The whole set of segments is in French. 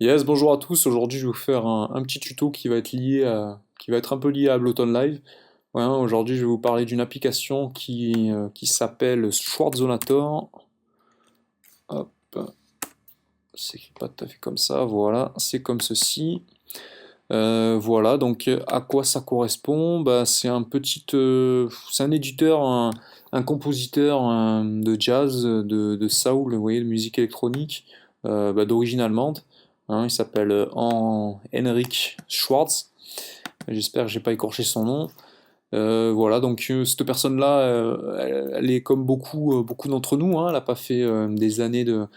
Yes, bonjour à tous. Aujourd'hui, je vais vous faire un petit tuto qui va être un peu lié à Ableton Live. Ouais, aujourd'hui, je vais vous parler d'une application qui s'appelle Schwarzonator. Hop, c'est pas tout à fait comme ça. Voilà, c'est comme ceci. Voilà, donc à quoi ça correspond? Bah, c'est un éditeur, un compositeur de jazz, de soul, vous voyez, de musique électronique, d'origine allemande. Hein, il s'appelle Henrik Schwarz. J'espère que j'ai pas écorché son nom. Voilà, donc cette personne-là, elle est comme beaucoup d'entre nous, hein. Elle n'a pas fait des années de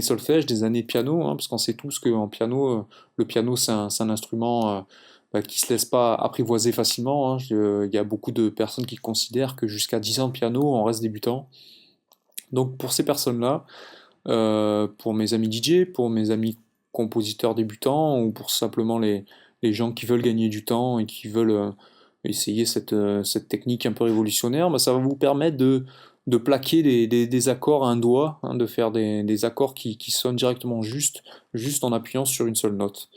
solfège, des années de piano, hein, parce qu'on sait tous qu'en piano, le piano c'est un instrument qui se laisse pas apprivoiser facilement, hein. Il y a beaucoup de personnes qui considèrent que jusqu'à 10 ans de piano, on reste débutant. Donc pour ces personnes-là, pour mes amis DJ, pour mes amis compositeurs débutants, ou pour simplement les gens qui veulent gagner du temps et qui veulent essayer cette technique un peu révolutionnaire, bah, ça va vous permettre de plaquer des accords à un doigt, hein, de faire des accords qui sonnent directement juste en appuyant sur une seule note.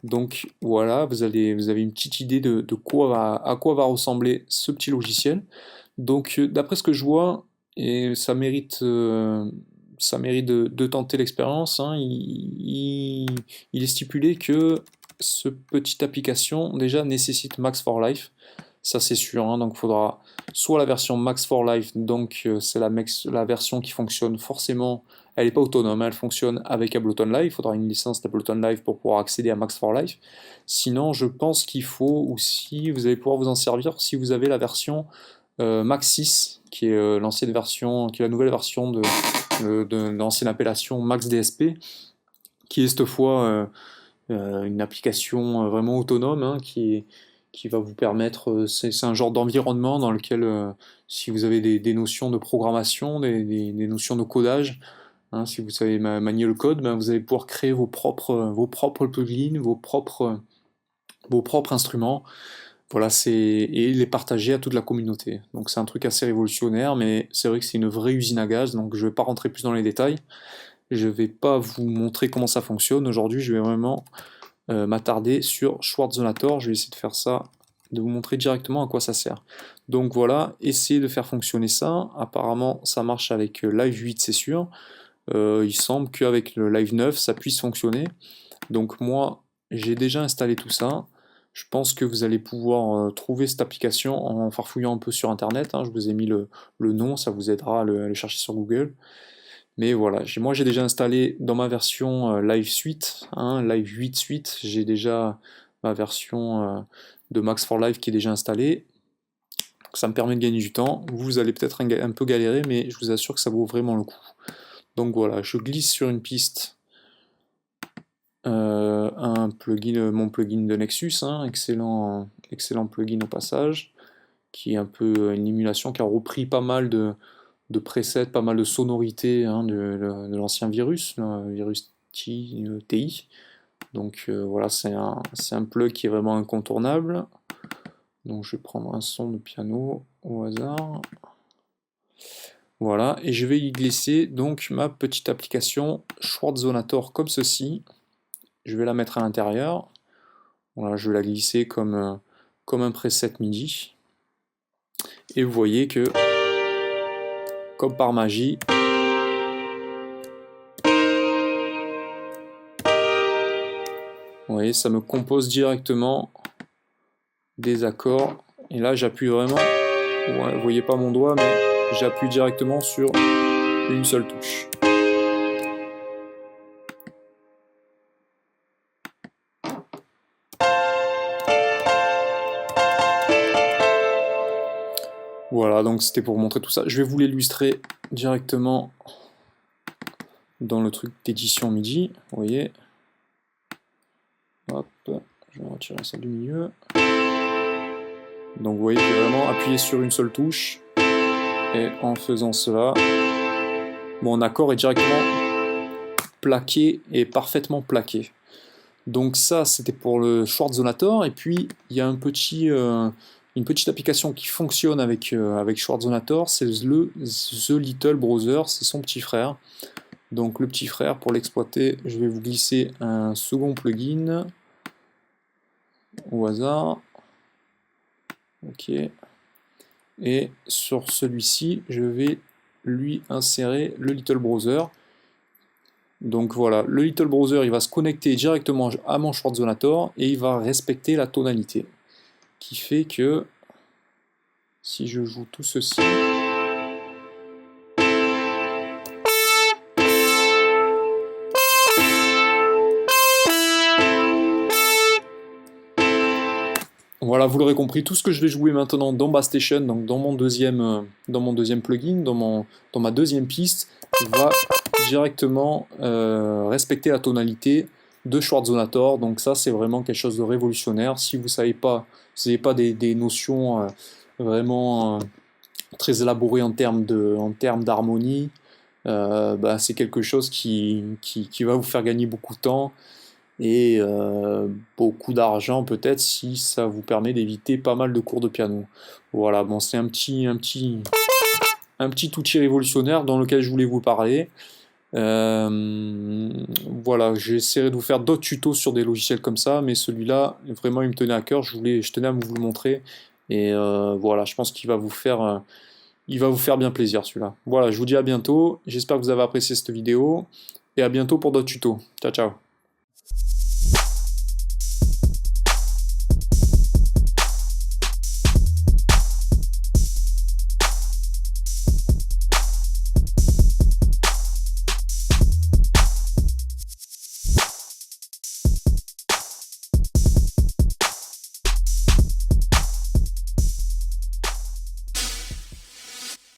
Donc voilà, vous avez une petite idée à quoi va ressembler ce petit logiciel. Donc d'après ce que je vois, et ça mérite de tenter l'expérience, hein, il est stipulé que ce petite application déjà nécessite Max for Life. Ça c'est sûr, hein, donc il faudra soit la version Max for Life, donc c'est la version qui fonctionne forcément, elle n'est pas autonome, hein, elle fonctionne avec Ableton Live, il faudra une licence d'Ableton Live pour pouvoir accéder à Max for Life. Sinon je pense qu'il faut aussi, vous allez pouvoir vous en servir si vous avez la version Max 6, qui est l'ancienne version, qui est la nouvelle version de l'ancienne appellation Max DSP, qui est cette fois une application vraiment autonome, hein, qui va vous permettre, c'est un genre d'environnement dans lequel, si vous avez des notions de programmation, des notions de codage, hein, si vous savez manier le code, ben vous allez pouvoir créer vos propres plugins, vos propres instruments. Voilà, et les partager à toute la communauté. Donc c'est un truc assez révolutionnaire, mais c'est vrai que c'est une vraie usine à gaz, donc je vais pas rentrer plus dans les détails. Je vais pas vous montrer comment ça fonctionne. Aujourd'hui, je vais vraiment m'attarder sur Schwarzonator. Je vais essayer de faire ça, de vous montrer directement à quoi ça sert. Donc voilà, essayez de faire fonctionner ça. Apparemment, ça marche avec Live 8, c'est sûr. Il semble qu'avec le Live 9, ça puisse fonctionner. Donc moi, j'ai déjà installé tout ça. Je pense que vous allez pouvoir trouver cette application en farfouillant un peu sur internet, hein. Je vous ai mis le nom, ça vous aidera à le chercher sur Google. Mais voilà, moi j'ai déjà installé dans ma version Live Suite, hein, Live 8 Suite, j'ai déjà ma version de Max for Live qui est déjà installée. Donc ça me permet de gagner du temps. Vous allez peut-être un peu galérer, mais je vous assure que ça vaut vraiment le coup. Donc voilà, je glisse sur une piste un plugin, mon plugin de Nexus, hein, excellent plugin au passage, qui est un peu une émulation, qui a repris pas mal de presets, pas mal de sonorités, hein, de l'ancien virus, le virus TI. Donc voilà, c'est un plug qui est vraiment incontournable. Donc je vais prendre un son de piano au hasard. Voilà, et je vais y glisser donc ma petite application Schwarzonator comme ceci. Je vais la mettre à l'intérieur. Voilà, je vais la glisser comme un preset MIDI. Et vous voyez que, comme par magie, vous voyez, ça me compose directement des accords. Et là, j'appuie vraiment, ouais, vous voyez pas mon doigt, mais j'appuie directement sur une seule touche. Voilà, donc c'était pour vous montrer tout ça. Je vais vous l'illustrer directement dans le truc d'édition MIDI. Vous voyez. Hop, je vais retirer ça du milieu. Donc vous voyez, j'ai vraiment appuyé sur une seule touche. Et en faisant cela, mon accord est directement plaqué et parfaitement plaqué. Donc ça, c'était pour le Schwarzonator. Et puis, il y a une petite application qui fonctionne avec Schwarzonator, c'est le The Little Brother, c'est son petit frère. Donc le petit frère, pour l'exploiter, je vais vous glisser un second plugin au hasard. Ok. Et sur celui-ci, je vais lui insérer le Little Browser. Donc voilà, le Little Browser, il va se connecter directement à mon Schwarzonator et il va respecter la tonalité. Qui fait que si je joue tout ceci, voilà, vous l'aurez compris, tout ce que je vais jouer maintenant dans Bass Station, donc dans mon deuxième plugin, dans ma deuxième piste, va directement respecter la tonalité de Schwarzonator. Donc ça, c'est vraiment quelque chose de révolutionnaire. Si vous savez pas, si vous n'avez pas des notions vraiment très élaborées en termes d'harmonie, bah, c'est quelque chose qui va vous faire gagner beaucoup de temps et beaucoup d'argent peut-être si ça vous permet d'éviter pas mal de cours de piano. Voilà, bon, c'est un petit outil révolutionnaire dans lequel je voulais vous parler. Voilà, j'essaierai de vous faire d'autres tutos sur des logiciels comme ça, mais celui-là, vraiment, il me tenait à cœur, je tenais à vous le montrer. Et voilà, je pense il va vous faire bien plaisir celui-là. Voilà, je vous dis à bientôt, j'espère que vous avez apprécié cette vidéo, et à bientôt pour d'autres tutos. Ciao, ciao.